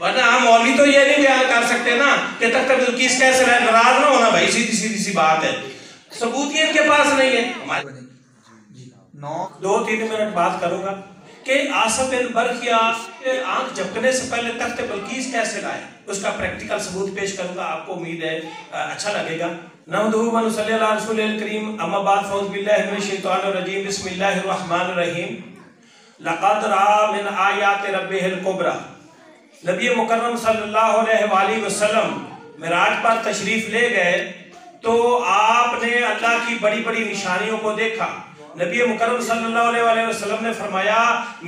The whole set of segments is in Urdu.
ورنہ ہم مولوی تو یہ نہیں بیان کر سکتے نا کہ تخت بلقیس کیسے رہے. ناراض نہ ہونا بھائی، سیدھی سی بات ہے، ثبوت یہ ان کے پاس نہیں ہے. ہمارے 2-3 منٹ بات کروں گا کہ آصف بن برخیا آنکھ جھپکنے سے پہلے تخت بلقیس کیسے لائے، اس کا پریکٹیکل ثبوت پیش کروں گا. آپ کو امید ہے اچھا لگے گا. نحمدہ و نصلی علی رسول الکریم، اما بعد، فاعوذ باللہ من الشیطان الرجیم، بسم اللہ الرحمن الرحیم. لقد رأى من آیات ربہ الکبریٰ. نبی مکرم صلی اللہ علیہ وآلہ وسلم معراج پر تشریف لے گئے تو آپ نے اللہ کی بڑی بڑی نشانیوں کو دیکھا. نبی مکرم صلی اللہ علیہ وسلم نے فرمایا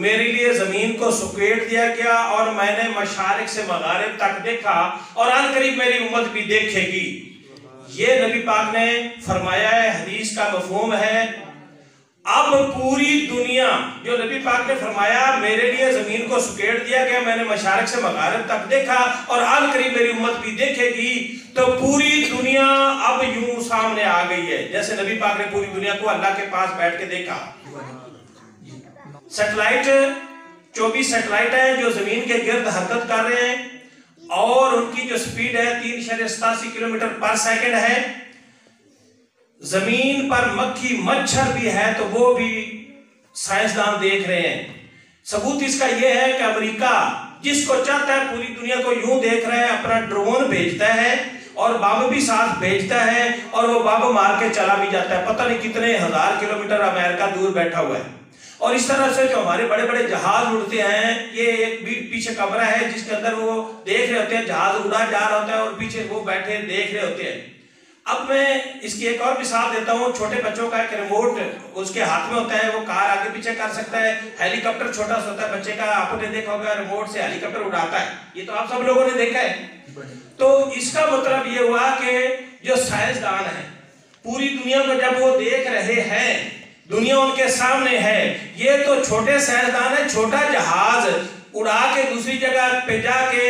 میرے لیے زمین کو سکیٹ دیا گیا اور میں نے مشارق سے مغارب تک دیکھا اور ان قریب میری امت بھی دیکھے گی. یہ نبی پاک نے فرمایا ہے، حدیث کا مفہوم ہے. اب پوری دنیا، جو نبی پاک نے فرمایا میرے لیے زمین کو سکیٹ دیا گیا، میں نے مشارق سے مغارب تک دیکھا اور ان قریب میری امت بھی دیکھے گی، تو پوری دنیا اب یوں سامنے آ گئی ہے جیسے نبی پاک نے پوری دنیا کو اللہ کے پاس بیٹھ کے دیکھا. سیٹلائٹ 24 سیٹلائٹ ہیں جو زمین کے گرد حرکت کر رہے ہیں اور ان کی جو سپیڈ ہے 3.87 کلومیٹر پر سیکنڈ ہے. زمین پر مکھی مچھر بھی ہے تو وہ بھی سائنسدان دیکھ رہے ہیں. ثبوت اس کا یہ ہے کہ امریکہ جس کو چاہتا ہے پوری دنیا کو یوں دیکھ رہا ہے، اپنا ڈرون بھیجتا ہے اور بم بھی ساتھ بھیجتا ہے اور وہ بم مار کے چلا بھی جاتا ہے، پتہ نہیں کتنے ہزار کلومیٹر امریکہ دور بیٹھا ہوا ہے. اور اس طرح سے جو ہمارے بڑے بڑے جہاز اڑتے ہیں، یہ ایک پیچھے کمرہ ہے جس کے اندر وہ دیکھ رہے ہوتے ہیں، جہاز اڑا جا رہا ہوتا ہے اور پیچھے وہ بیٹھے دیکھ رہے ہوتے ہیں. اب میں اس کی ایک اور مثال دیتا ہوں. چھوٹے بچوں کا ایک ریموٹ اس کے ہاتھ میں ہوتا ہے، وہ کار آگے پیچھے کر سکتا ہے. ہیلی کاپٹر چھوٹا سا ہوتا ہے بچے کا، آپ نے دیکھا ہوگا ریموٹ سے ہیلی کاپٹر اڑاتا ہے، یہ تو آپ سب لوگوں نے دیکھا ہے. تو اس کا مطلب یہ ہوا کہ جو سائنسدان ہیں پوری دنیا کو جب وہ دیکھ رہے ہیں، دنیا ان کے سامنے ہے، یہ تو چھوٹے سائنسدان ہیں، چھوٹا جہاز اڑا کے دوسری جگہ پہ جا کے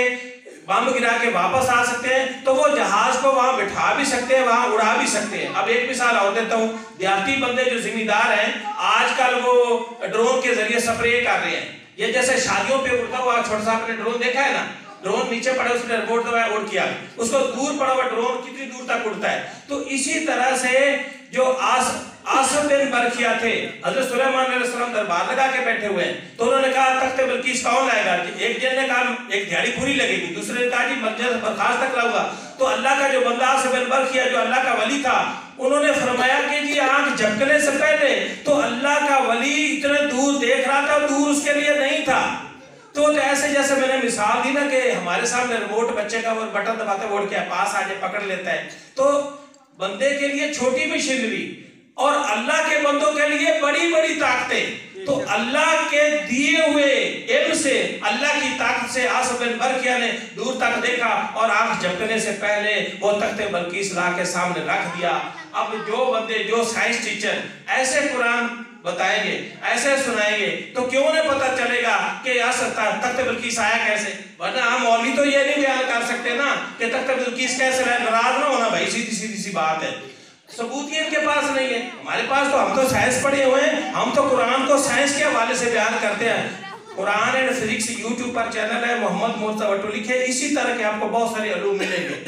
بم گرا کے واپس آ سکتے ہیں، تو وہ جہاز کو وہاں بٹھا بھی سکتے ہیں، وہاں اڑا بھی سکتے ہیں. اب ایک مثال اور دیتا ہوں. دیہاتی بندے جو ذمہ دار ہیں آج کل وہ ڈرون کے ذریعے سپرے کر رہے ہیں. یہ جیسے شادیوں پہ اڑتا ہوا چھوٹا سا آپ نے ڈرون دیکھا ہے نا، ڈرون نیچے پڑا اس نے ریموٹ دبایا اڑ کیا، اس کو دور پڑا ہوا ڈرون کتنی دور تک اڑتا ہے. تو اسی طرح سے جو آصف بن برخیا تھے، حضرت سلیمان علیہ السلام دربار لگا کے بیٹھے ہوئے ہیں، تو انہوں نے کہا تخت بلقیس کون لائے گا. ایک جن نے کہا ایک دیہڑی پوری لگے گی، دوسرے نے کہا جی مسجد برخاست تک لاؤں. تو اللہ کا جو بندہ آصف بن برخیا جو اللہ کا ولی تھا، انہوں نے فرمایا کہ جی آنکھ جھپکنے سے پہلے تو اللہ کا ولی اتنے دور دیکھ رہا تھا، دور اس کے لیے نہیں تھا. تو ایسے جیسے میں نے مثال دی نا کہ ہمارے سامنے ریموٹ بچے کا وہ بٹن دباتے وہ اڑ کے پاس آ جائے پکڑ لیتا ہے، تو بندے کے لیے چھوٹی مشینری اور اللہ کے بندوں کے لیے بڑی بڑی طاقتیں. تو اللہ کے دیے ہوئے علم سے، اللہ کی طاقت سے آصف بن برخیا نے دور تک دیکھا اور آنکھ جھپکنے سے پہلے وہ تخت بلقیس لا کے سامنے رکھ دیا. اب جو بندے، جو سائنس ٹیچر ایسے قرآن بتائیں گے، ایسے سنائیں گے، تو کیوں نہیں پتہ چلے گا کہ تخت بلقیس آیا کیسے. ورنہ ہم مولوی تو یہ نہیں بیان کر سکتے نا کہ تخت بلقیس کیسے رہے. ناراض نہ ہونا بھائی، سیدھی سی بات ہے، ثبوت یہ ان کے پاس نہیں ہے. ہمارے پاس تو، ہم تو سائنس پڑھے ہوئے ہیں، ہم تو قرآن کو سائنس کے حوالے سے بیان کرتے ہیں. قرآن اینڈ فزکس یوٹیوب پر چینل ہے، محمد مرتضی وٹو لکھے، اسی طرح کے آپ کو بہت سارے علوم ملیں گے.